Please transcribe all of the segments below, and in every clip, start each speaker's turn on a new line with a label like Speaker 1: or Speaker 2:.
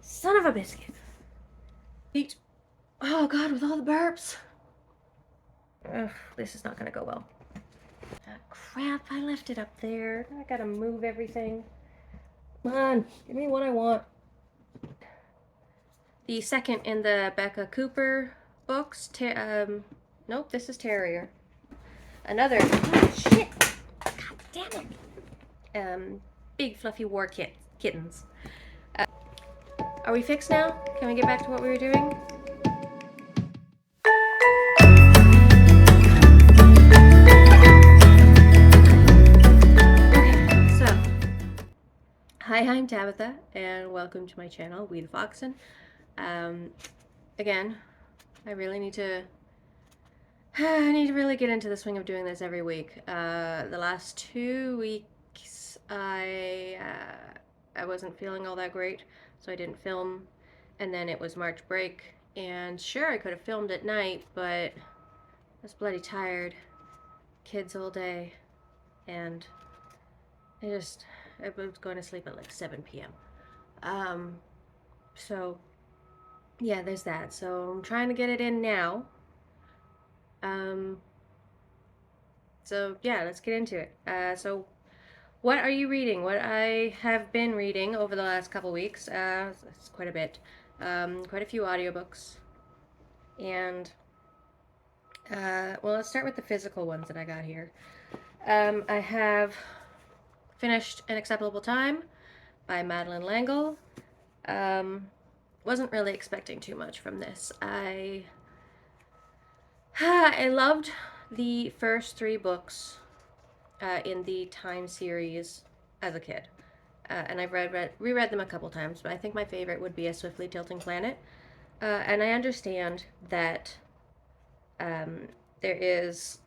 Speaker 1: Son of a biscuit. Eat. Oh god, with all the burps. Ugh, this is not gonna go well. Ah, crap, I left it up there. I gotta move everything. Come on, give me what I want. The second in the Becca Cooper books. Nope, this is Terrier. Another. Oh, shit! God damn it! Big fluffy war kittens. Are we fixed now? Can we get back to what we were doing? Okay, so hi, I'm Tabitha, and welcome to my channel, We the Foxen. Again, I really need to. I need to really get into the swing of doing this every week. The last 2 weeks, I wasn't feeling all that great, so I didn't film. And then it was March break, and sure, I could have filmed at night, but I was bloody tired. Kids all day, and I was going to sleep at like 7 p.m. So yeah, there's that. So I'm trying to get it in now. Um, so yeah, let's get into it. So what are you reading? What I have been reading over the last couple weeks, it's quite a bit, quite a few audiobooks, and well, let's start with the physical ones that I got here. I have finished An Acceptable Time by Madeleine L'Engle. Wasn't really expecting too much from this. I loved the first three books in the Time series as a kid. And I've reread them a couple times, but I think my favorite would be A Swiftly Tilting Planet. And I understand that there is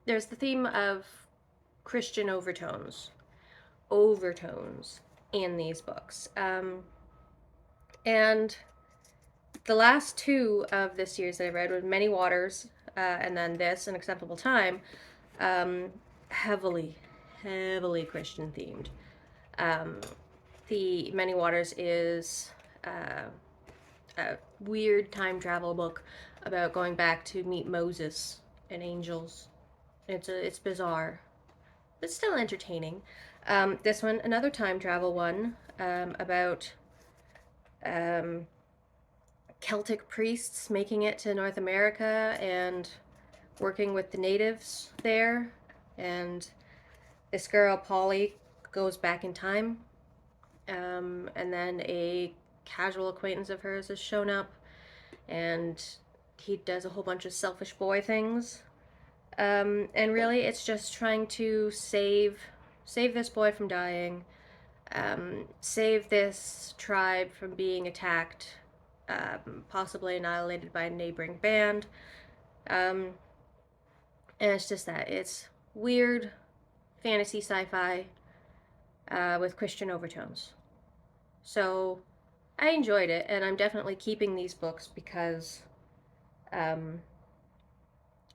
Speaker 1: there's the theme of Christian overtones in these books, and the last two of this series that I read were Many Waters, and then this, An Acceptable Time, heavily Christian themed. The Many Waters is a weird time travel book about going back to meet Moses and angels. It's bizarre, but still entertaining. This one, another time travel one, about Celtic priests making it to North America and working with the natives there. And this girl, Polly, goes back in time. And then a casual acquaintance of hers has shown up, and he does a whole bunch of selfish boy things. And really, it's just trying to save this boy from dying, save this tribe from being attacked, possibly annihilated by a neighboring band. And it's just that. It's weird fantasy sci-fi with Christian overtones. So I enjoyed it, and I'm definitely keeping these books because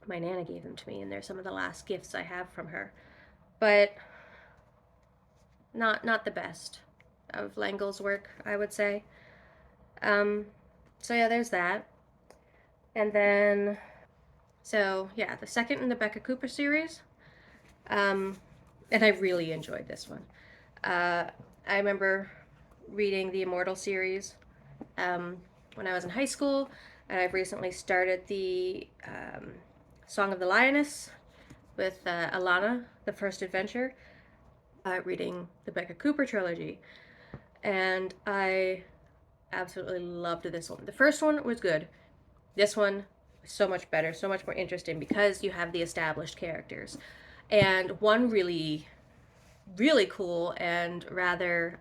Speaker 1: my Nana gave them to me, and they're some of the last gifts I have from her. But not the best of L'Engle's work, I would say. So yeah, there's that. And then, so yeah, the second in the Becca Cooper series. And I really enjoyed this one. I remember reading the Immortal series when I was in high school, and I've recently started the Song of the Lioness with Alana, the first adventure, reading the Becca Cooper trilogy, and I absolutely loved this one. The first one was good. This one was so much better, so much more interesting because you have the established characters. And one really, really cool and rather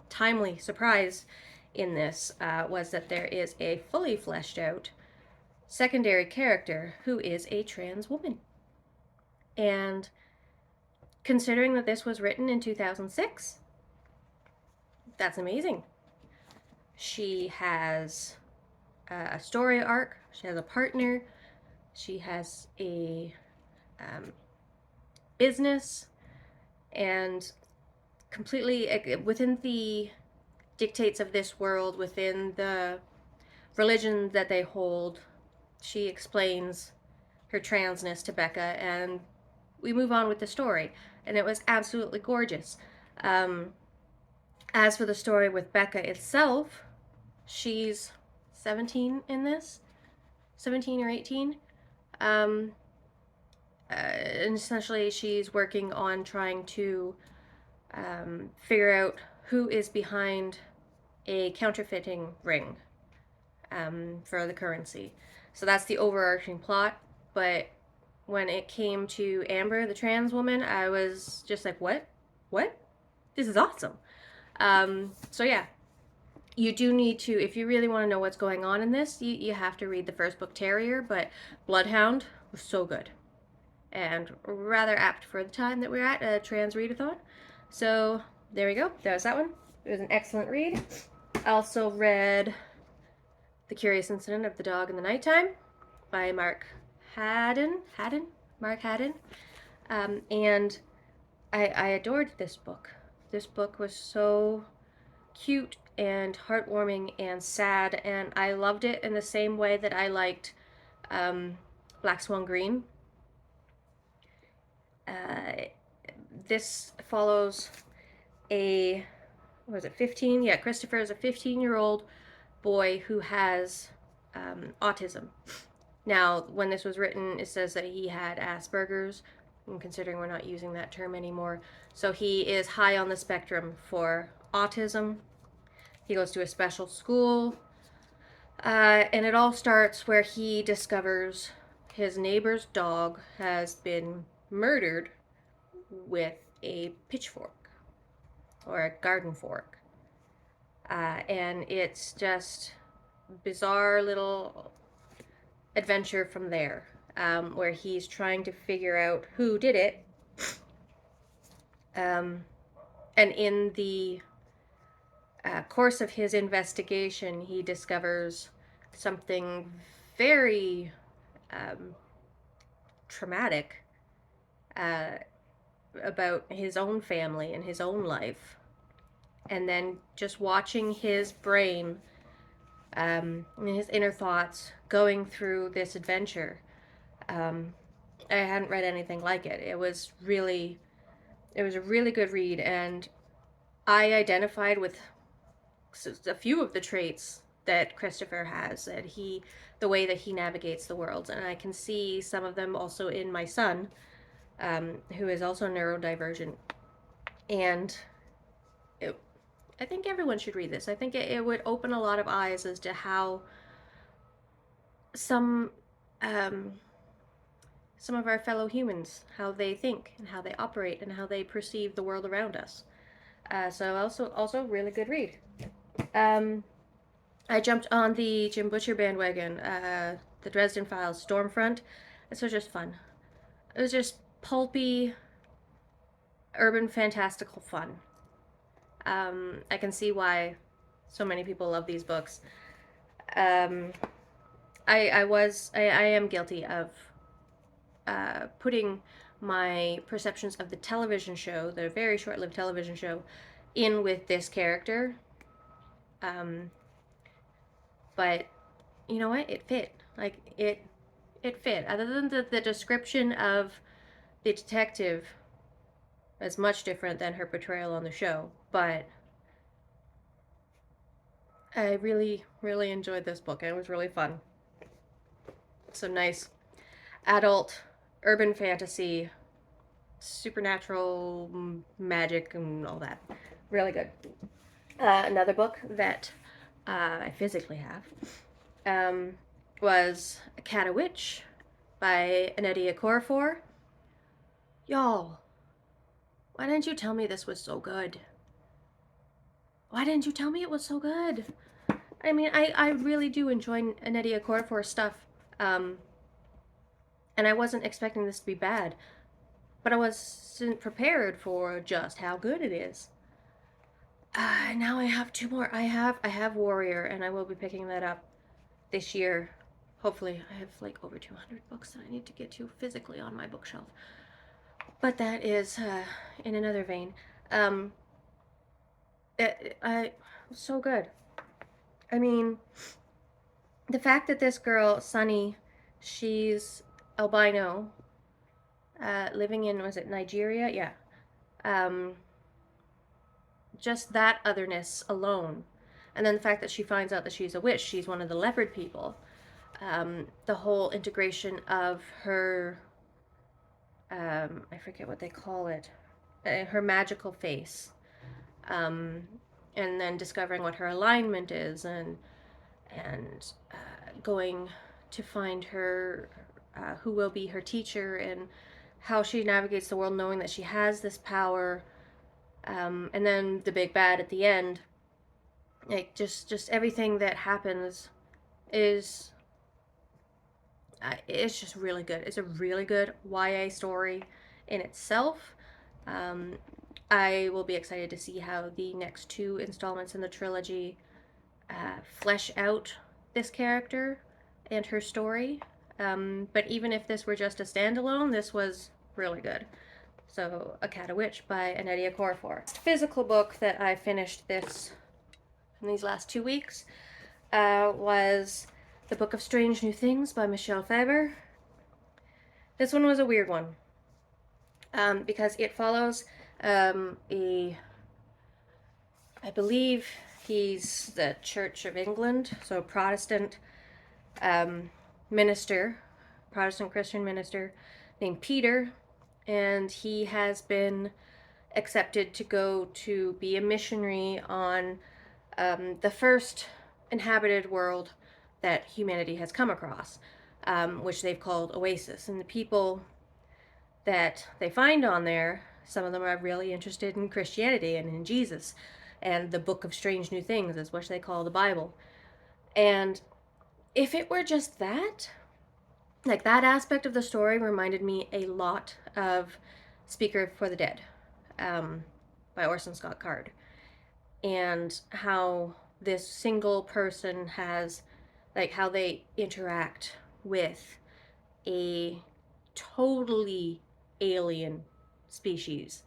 Speaker 1: timely surprise in this was that there is a fully fleshed out secondary character who is a trans woman. And considering that this was written in 2006, that's amazing. She has a story arc, she has a partner, she has a business, and completely within the dictates of this world, within the religion that they hold. She explains her transness to Becca, and we move on with the story. And it was absolutely gorgeous. Um, as for the story with Becca itself, she's 17 in this, 17 or 18. And essentially, she's working on trying to figure out who is behind a counterfeiting ring for the currency. So that's the overarching plot. But when it came to Amber, the trans woman, I was just like, what? What? This is awesome. So yeah, you do need to, if you really want to know what's going on in this, you have to read the first book, Terrier, but Bloodhound was so good. And rather apt for the time that we're at, a trans readathon. So there we go. That was that one. It was an excellent read. I also read The Curious Incident of the Dog in the Nighttime by Mark Haddon. Mark Haddon. And I adored this book. This book was so cute and heartwarming and sad, and I loved it in the same way that I liked Black Swan Green. This follows a, what was it, 15? Yeah, Christopher is a 15-year-old boy who has autism. Now, when this was written, it says that he had Asperger's, and considering we're not using that term anymore. So he is high on the spectrum for autism. He goes to a special school. And it all starts where he discovers his neighbor's dog has been murdered with a pitchfork or a garden fork. And it's just bizarre little adventure from there, where he's trying to figure out who did it. And in the course of his investigation, he discovers something very traumatic about his own family and his own life. And then just watching his brain and his inner thoughts going through this adventure. I hadn't read anything like it. It was a really good read, and I identified with a few of the traits that Christopher has, that the way that he navigates the world, and I can see some of them also in my son, who is also neurodivergent, and I think everyone should read this. I think it would open a lot of eyes as to how some of our fellow humans, how they think and how they operate and how they perceive the world around us. So also really good read. I jumped on the Jim Butcher bandwagon, the Dresden Files, Stormfront. This was just fun. It was just pulpy, urban fantastical fun. I can see why so many people love these books. I am guilty of putting my perceptions of the television show, the very short-lived television show, in with this character. But you know what? It fit. Like it fit. Other than the description of the detective is much different than her portrayal on the show, but I really enjoyed this book, and it was really fun. Some nice adult urban fantasy, supernatural magic, and all that. Really good. Another book that I physically have was Cat a Witch by Annette Okorafor. Y'all, why didn't you tell me this was so good? Why didn't you tell me it was so good? I mean, I really do enjoy Annette Okorafor stuff. And I wasn't expecting this to be bad. But I wasn't prepared for just how good it is. Now I have two more. I have Warrior, and I will be picking that up this year. Hopefully, I have like over 200 books that I need to get to physically on my bookshelf. But that is in another vein. So good. I mean, the fact that this girl, Sunny, she's albino, living in, was it Nigeria? Yeah. Um, just that otherness alone. And then the fact that she finds out that she's a witch, she's one of the leopard people. The whole integration of her, I forget what they call it, her magical face. Um, and then discovering what her alignment is, and going to find her, who will be her teacher, and how she navigates the world knowing that she has this power, and then the big bad at the end. Like, just everything that happens is, it's just really good. It's a really good YA story in itself. um, I will be excited to see how the next two installments in the trilogy flesh out this character and her story. But even if this were just a standalone, this was really good. So, A Cat, a Witch by Nnedi Okorafor. Physical book that I finished in these last 2 weeks was The Book of Strange New Things by Michelle Faber. This one was a weird one because it follows I believe he's the Church of England, so Protestant minister, Protestant Christian minister named Peter, and he has been accepted to go to be a missionary on the first inhabited world that humanity has come across, which they've called Oasis. And the people that they find on there, some of them are really interested in Christianity and in Jesus, and the Book of Strange New Things is what they call the Bible. And if it were just that, like, that aspect of the story reminded me a lot of Speaker for the Dead, by Orson Scott Card, and how this single person has, like, how they interact with a totally alien species.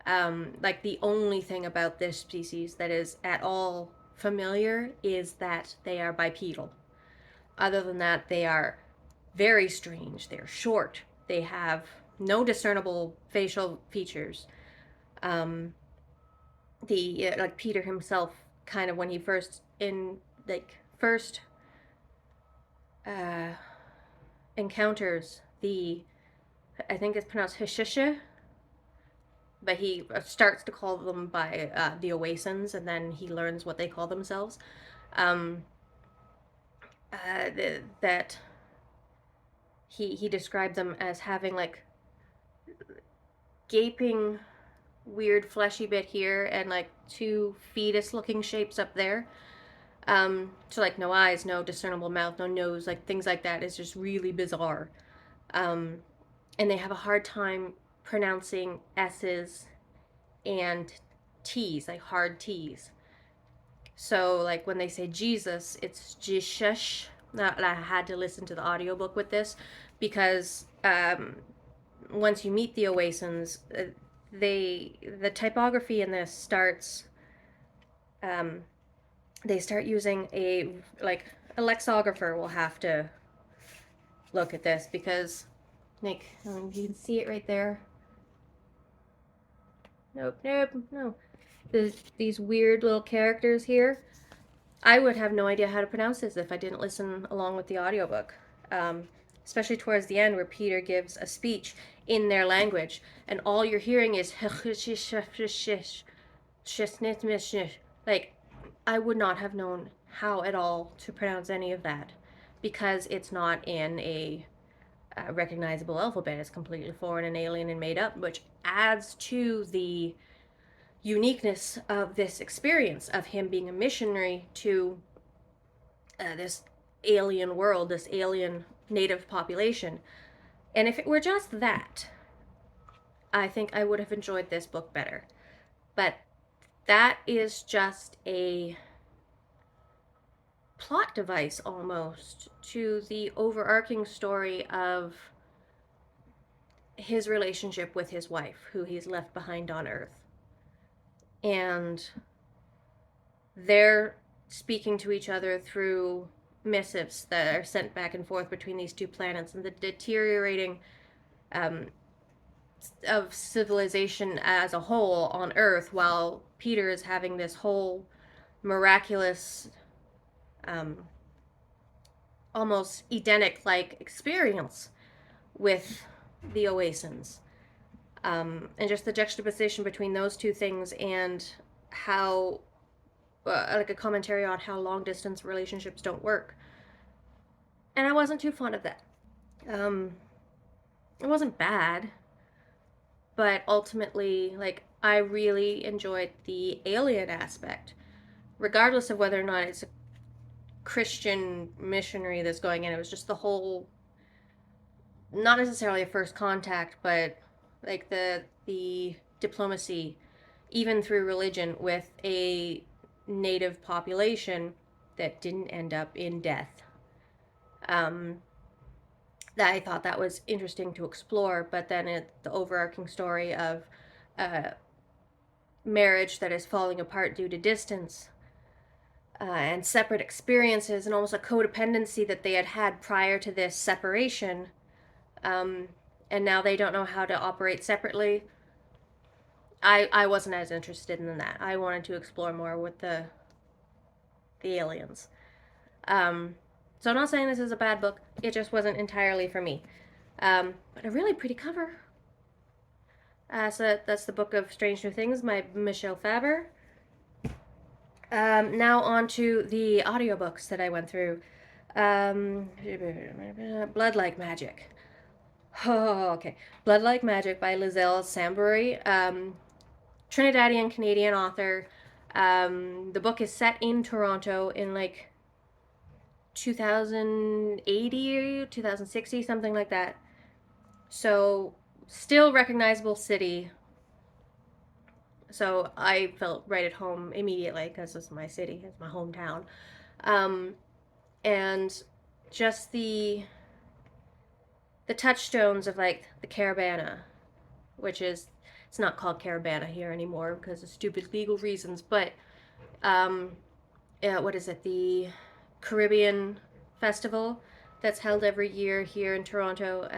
Speaker 1: Like, the only thing about this species that is at all familiar is that they are bipedal. Other than that, they are very strange. They're short. They have no discernible facial features. Like, Peter himself, kind of, when he first uh, encounters I think it's pronounced Hishisha, but he starts to call them by the Oasins, and then he learns what they call themselves. Um, that he described them as having, like, gaping, weird fleshy bit here, and like two fetus looking shapes up there. So, like, no eyes, no discernible mouth, no nose, like things like that is just really bizarre. Um, and they have a hard time pronouncing S's and T's, like hard T's. So, like, when they say Jesus, it's Jishush. I had to listen to the audiobook with this because once you meet the Oasins, the typography in this starts. They start using a lexicographer will have to look at this because, Nick, you can see it right there. Nope, no. These weird little characters here. I would have no idea how to pronounce this if I didn't listen along with the audiobook. Especially towards the end where Peter gives a speech in their language, and all you're hearing is like, I would not have known how at all to pronounce any of that because it's not in a recognizable alphabet. It's completely foreign and alien and made up, which adds to the uniqueness of this experience of him being a missionary to this alien world, this alien native population. And if it were just that, I think I would have enjoyed this book better. But that is just a plot device almost to the overarching story of his relationship with his wife, who he's left behind on Earth. And they're speaking to each other through missives that are sent back and forth between these two planets, and the deteriorating um, of civilization as a whole on Earth, while Peter is having this whole miraculous, um, almost Edenic like experience with the Oasins. And just the juxtaposition between those two things, and how, like a commentary on how long distance relationships don't work. And I wasn't too fond of that. Um, it wasn't bad, but ultimately, like, I really enjoyed the alien aspect, regardless of whether or not it's a Christian missionary that's going in. It was just the whole, not necessarily a first contact, but like the diplomacy, even through religion, with a native population that didn't end up in death. Um, that I thought that was interesting to explore, but then the overarching story of marriage that is falling apart due to distance, and separate experiences, and almost a codependency that they had had prior to this separation, um, and now they don't know how to operate separately. I wasn't as interested in that. I wanted to explore more with the aliens. Um, so I'm not saying this is a bad book. It just wasn't entirely for me. But a really pretty cover. So that's the Book of Strange New Things by Michelle Faber. Now on to the audiobooks that I went through. Blood Like Magic. Oh, okay. Blood Like Magic by Lizelle Sambury. Trinidadian Canadian author. The book is set in Toronto in like 2080, 2060, something like that. So, still recognizable city. So I felt right at home immediately because it's my city, it's my hometown. Um, and just the touchstones of like the Caravana, which is, it's not called Caravana here anymore because of stupid legal reasons, but um, yeah, what is it? The Caribbean Festival that's held every year here in Toronto.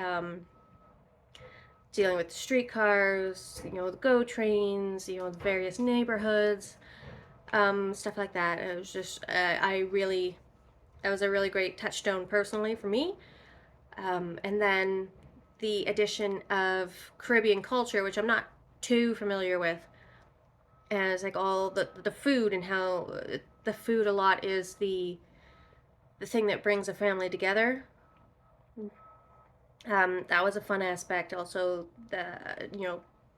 Speaker 1: Dealing with the streetcars, the GO trains, the various neighborhoods, stuff like that. And it was just, that was a really great touchstone personally for me. And then the addition of Caribbean culture, which I'm not too familiar with, and it's like all the food, and how the food a lot is the thing that brings a family together. That was a fun aspect. Also, the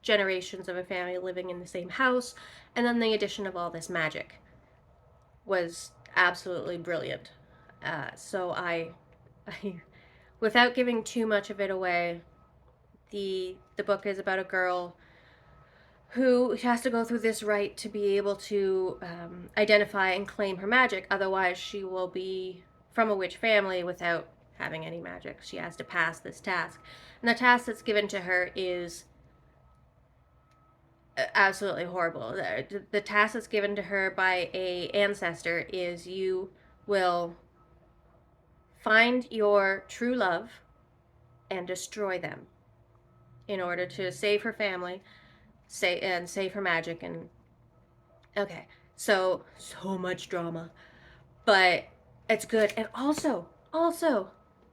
Speaker 1: generations of a family living in the same house, and then the addition of all this magic was absolutely brilliant. So I, without giving too much of it away, the book is about a girl who has to go through this rite to be able to identify and claim her magic. Otherwise, she will be from a witch family without having any magic. She has to pass this task. And the task that's given to her is absolutely horrible. The task that's given to her by a ancestor is, you will find your true love and destroy them in order to save her family, save her magic. And okay, so much drama, but it's good. And also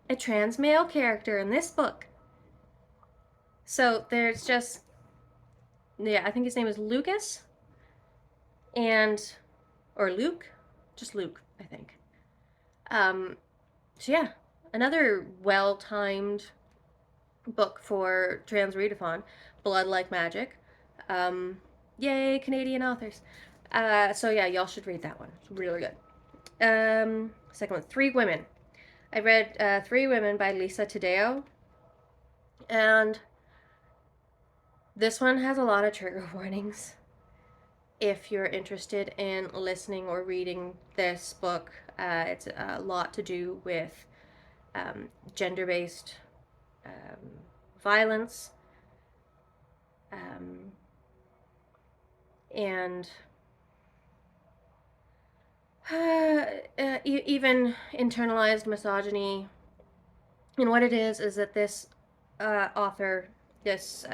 Speaker 1: a trans male character in this book. So there's just, yeah, I think his name is Lucas, and or Luke, just Luke, I think. Um, so yeah, another well-timed book for Trans Readathon, Blood Like Magic. Um, Yay, Canadian authors. So yeah, y'all should read that one. It's really good. Second one, Three Women. I read Three Women by Lisa Taddeo, and this one has a lot of trigger warnings. If you're interested in listening or reading this book, it's a lot to do with gender-based violence, and Even internalized misogyny. And what it is that this author, this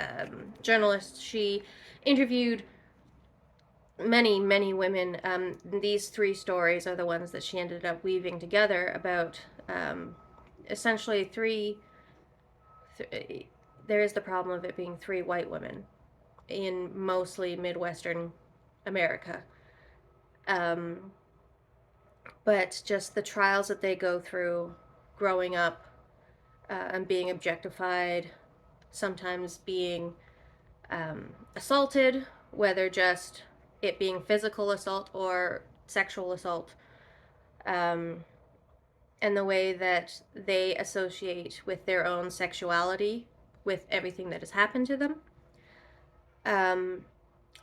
Speaker 1: journalist, she interviewed many women. These three stories are the ones that she ended up weaving together about essentially there is the problem of it being three white women in mostly Midwestern America. Um, but just the trials that they go through growing up and being objectified, sometimes being assaulted, whether just it being physical assault or sexual assault, um, and the way that they associate with their own sexuality with everything that has happened to them. Um,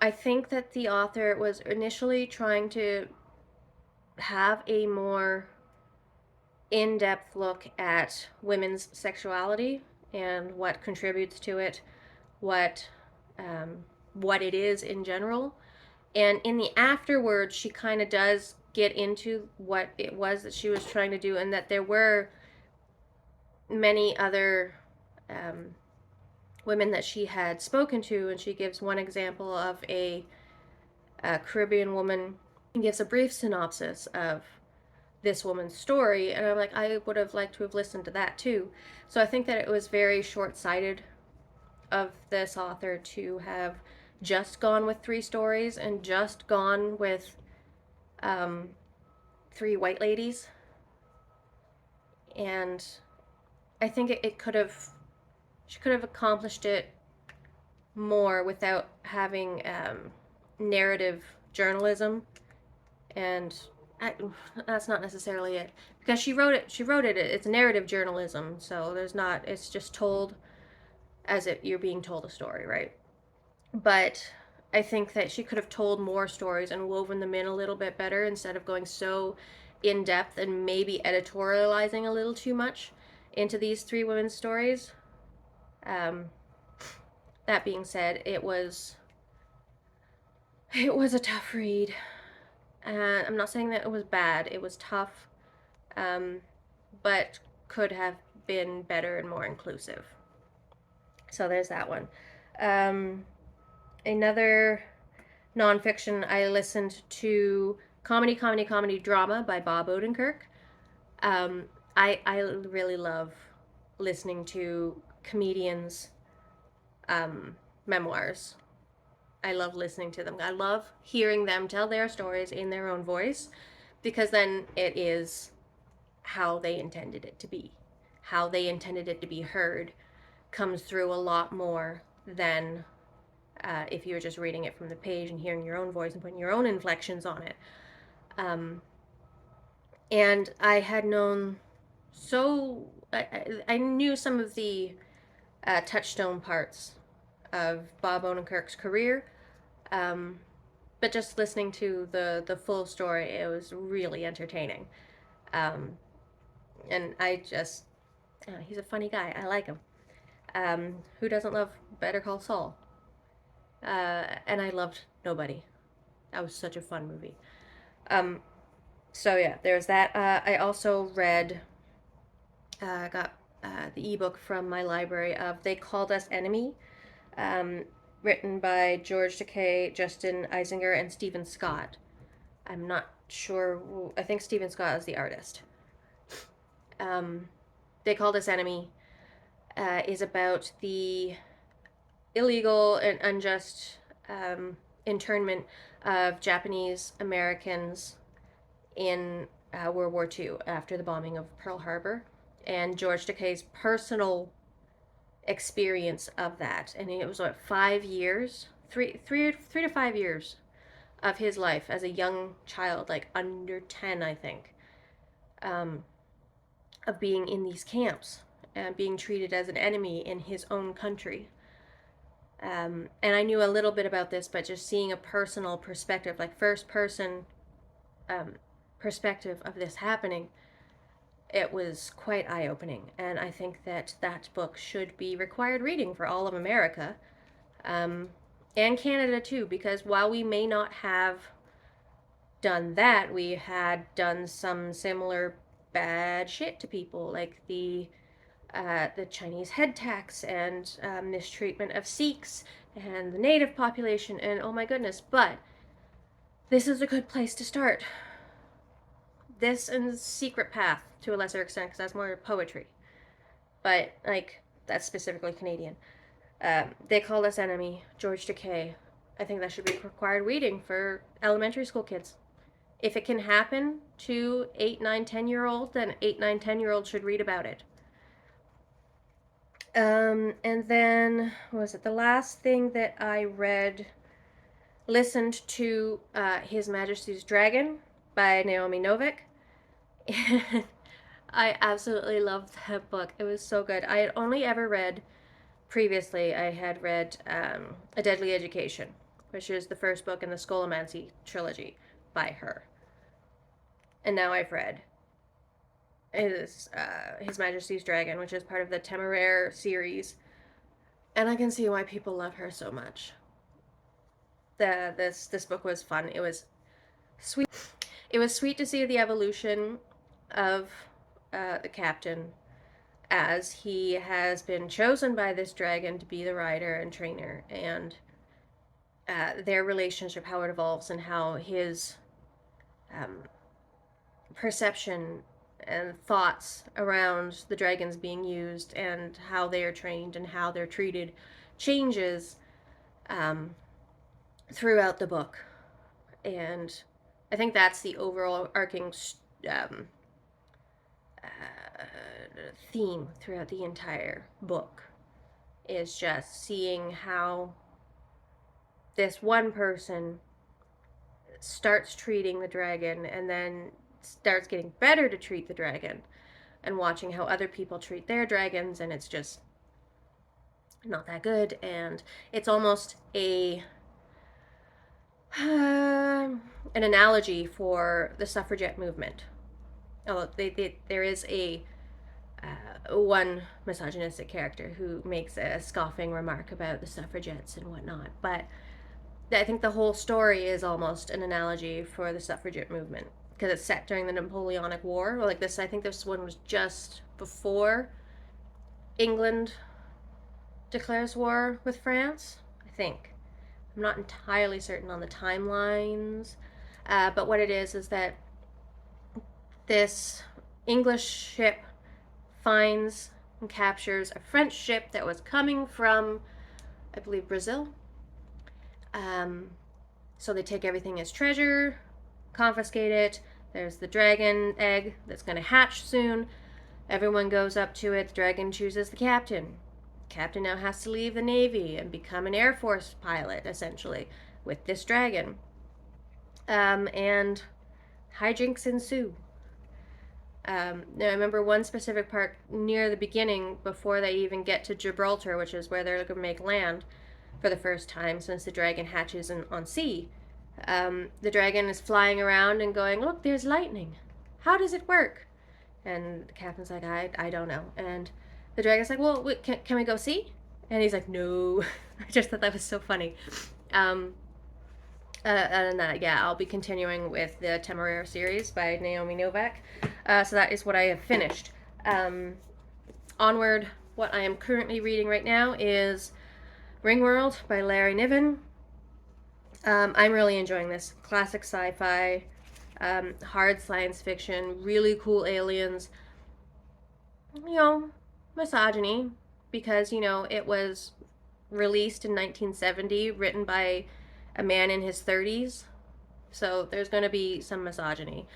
Speaker 1: I think that the author was initially trying to have a more in depth look at women's sexuality and what contributes to it, what what it is in general. And in the afterwards, she kind of does get into what it was that she was trying to do, and that there were many other um, women that she had spoken to. And she gives one example of a Caribbean woman and gives a brief synopsis of this woman's story. And I'm like, I would have liked to have listened to that too. So I think that it was very short sighted of this author to have just gone with three stories and just gone with um, three white ladies. And I think it could have, she could have accomplished it more without having narrative journalism. And I, that's not necessarily it, because she wrote it, it's narrative journalism, so there's not, it's just told as if you're being told a story, right? But I think that she could have told more stories and woven them in a little bit better instead of going so in depth and maybe editorializing a little too much into these three women's stories. Um, that being said, it was a tough read. I'm not saying that it was bad. It was tough, um, but could have been better and more inclusive. So there's that one. Um, Another nonfiction, I listened to Comedy Drama by Bob Odenkirk. Um, I really love listening to comedians' memoirs. I love listening to them. I love hearing them tell their stories in their own voice, because then it is how they intended it to be. How they intended it to be heard comes through a lot more than if you were just reading it from the page and hearing your own voice and putting your own inflections on it. Um, and I had known I knew some of the touchstone parts of Bob Odenkirk's career, um, but just listening to the full story, it was really entertaining. Um, and I just, he's a funny guy. I like him. Who doesn't love Better Call Saul? And I loved Nobody. That was such a fun movie. Um, so yeah, there's that. I also got the ebook from my library of They Called Us Enemy, um, written by George Takei, Justin Eisinger, and Stephen Scott. I'm not sure. I think Stephen Scott is the artist. They Called Us Enemy is about the illegal and unjust internment of Japanese Americans in World War II after the bombing of Pearl Harbor, and George Takei's personal experience of that. And it was what, 5 years, three to 5 years of his life as a young child, like under 10, I think, um, of being in these camps and being treated as an enemy in his own country. And I knew a little bit about this, but just seeing a personal perspective, like first person um, perspective of this happening, it was quite eye opening. And I think that that book should be required reading for all of America, and Canada too, because while we may not have done that, we had done some similar bad shit to people, like the Chinese head tax and mistreatment of Sikhs and the native population, and oh my goodness. But this is a good place to start. This and Secret Path to a lesser extent, because that's more poetry. But, like, that's specifically Canadian. They Call Us Enemy, George Takei. I think that should be required reading for elementary school kids. If it can happen to 8, 9, 10-year olds, then 8, 9, 10-year-olds should read about it. And then, what was it? The last thing that I read, listened to His Majesty's Dragon by Naomi Novik. I absolutely loved that book. It was so good. I had only ever read, previously, I had read A Deadly Education, which is the first book in the Scolomancy trilogy by her. And now I've read His Majesty's Dragon, which is part of the Temeraire series. And I can see why people love her so much. This book was fun. It was sweet. It was sweet to see the evolution of the captain, as he has been chosen by this dragon to be the rider and trainer, and their relationship, how it evolves, and how his perception and thoughts around the dragons being used and how they are trained and how they're treated changes throughout the book. And I think that's the overall arcing theme throughout the entire book, is just seeing how this one person starts treating the dragon and then starts getting better to treat the dragon, and watching how other people treat their dragons, and it's just not that good. And it's almost an analogy for the suffragette movement. Oh, there is one misogynistic character who makes a scoffing remark about the suffragettes and whatnot, but I think the whole story is almost an analogy for the suffragette movement, because it's set during the Napoleonic War. Like this, I think this one was just before England declares war with France, I think. I'm not entirely certain on the timelines, but what it is that this English ship finds and captures a French ship that was coming from, I believe, Brazil. So they take everything as treasure, confiscate it. There's the dragon egg that's going to hatch soon. Everyone goes up to it. The dragon chooses the captain. The captain now has to leave the Navy and become an Air Force pilot, essentially, with this dragon. And hijinks ensue. Now I remember one specific part near the beginning, before they even get to Gibraltar, which is where they're going to make land for the first time since the dragon hatches on sea. The dragon is flying around and going, "Look, there's lightning. How does it work?" And the captain's like, I don't know. And the dragon's like, "Well, wait, can we go see?" And he's like, "No." I just thought that was so funny. Other than that, yeah, I'll be continuing with the Temeraire series by Naomi Novik. So that is what I have finished. Onward, what I am currently reading right now is Ringworld by Larry Niven. I'm really enjoying this. Classic sci-fi, hard science fiction, really cool aliens. Misogyny, because, it was released in 1970, written by a man in his 30s. So there's going to be some misogyny.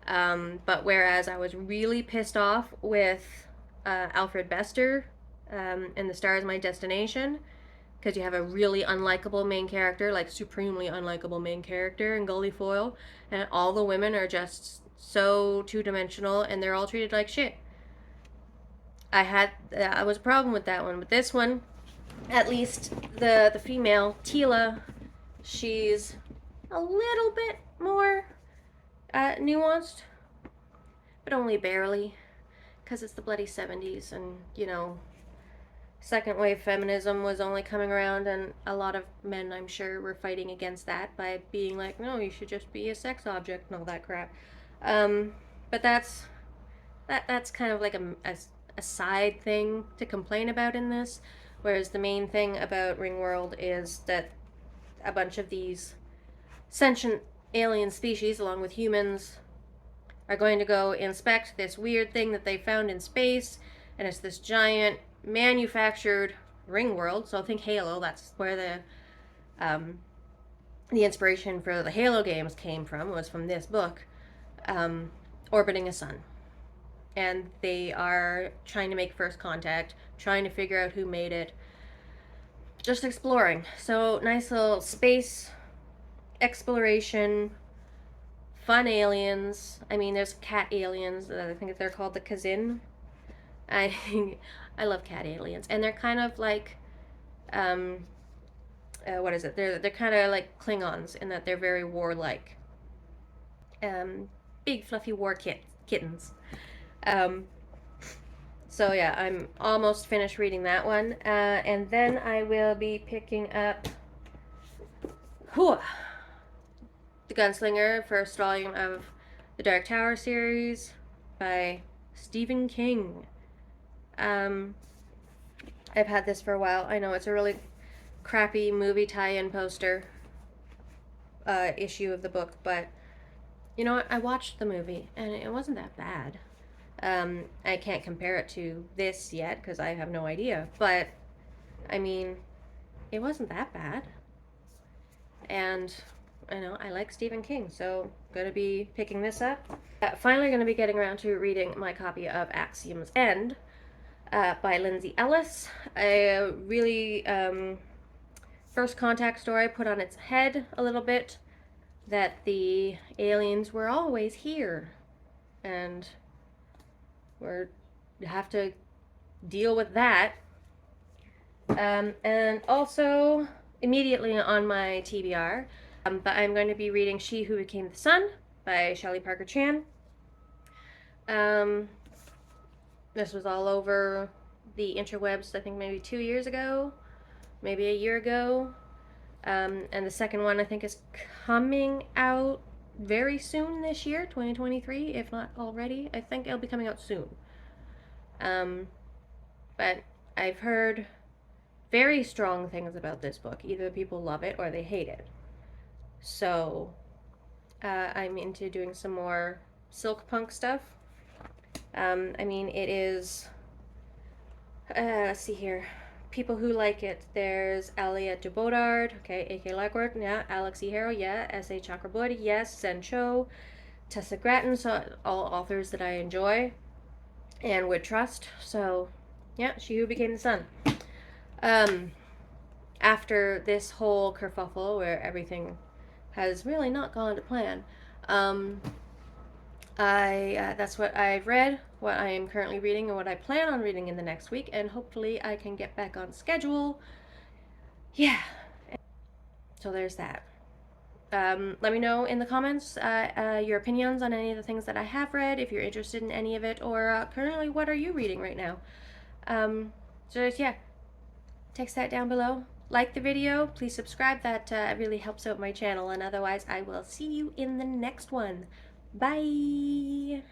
Speaker 1: But whereas I was really pissed off with Alfred Bester in The Star Is My Destination, because you have a really unlikable main character, like supremely unlikable main character in Gully Foyle, and all the women are just so two-dimensional and they're all treated like shit. I was a problem with that one. But this one, at least the female, Tila, she's a little bit more nuanced, but only barely, because it's the bloody 70s, and second wave feminism was only coming around, and a lot of men, I'm sure, were fighting against that by being like, no, you should just be a sex object and all that crap. Um, but that's kind of like a side thing to complain about in this, whereas the main thing about Ringworld is that a bunch of these sentient alien species, along with humans, are going to go inspect this weird thing that they found in space, and it's this giant manufactured ring world. So think Halo. That's where the inspiration for the Halo games came from. Was from this book, orbiting a sun, and they are trying to make first contact, trying to figure out who made it, just exploring. So nice little space exploration, fun aliens. I mean, there's cat aliens. I think they're called the Kazin. I I love cat aliens, and they're kind of like, what is it? They're kind of like Klingons in that they're very warlike. Big fluffy kittens. Um, so yeah, I'm almost finished reading that one, and then I will be picking up whew, The Gunslinger, first volume of the Dark Tower series by Stephen King. I've had this for a while. I know it's a really crappy movie tie-in poster issue of the book, but you know what? I watched the movie and it wasn't that bad. I can't compare it to this yet because I have no idea, but I mean, it wasn't that bad. And I know I like Stephen King, so gonna be picking this up. Finally, gonna be getting around to reading my copy of Axiom's End by Lindsay Ellis. A really first contact story put on its head a little bit that the aliens were always here, and we have to deal with that. And also immediately on my TBR, but I'm going to be reading She Who Became the Sun by Shelley Parker Chan. This was all over the interwebs, I think maybe 2 years ago, maybe a year ago. And the second one I think is coming out very soon this year, 2023, if not already. I think it'll be coming out soon. But I've heard very strong things about this book. Either people love it or they hate it. So I'm into doing some more silk punk stuff. I mean, it is, let's see here. People who like it. There's Elliot de Bodard, okay, A.K. Legward, yeah, Alex E. Harrow, yeah, S.A. Chakraborty, yes, Zen Cho, Tessa Gratton, so all authors that I enjoy and would trust. So, yeah, She Who Became the Sun. After this whole kerfuffle where everything has really not gone to plan, that's what I've read, what I am currently reading, and what I plan on reading in the next week, and hopefully I can get back on schedule. Yeah. So there's that. Let me know in the comments your opinions on any of the things that I have read, if you're interested in any of it, or currently what are you reading right now. So just, yeah, text that down below. Like the video, please subscribe, that really helps out my channel, and otherwise I will see you in the next one. Bye!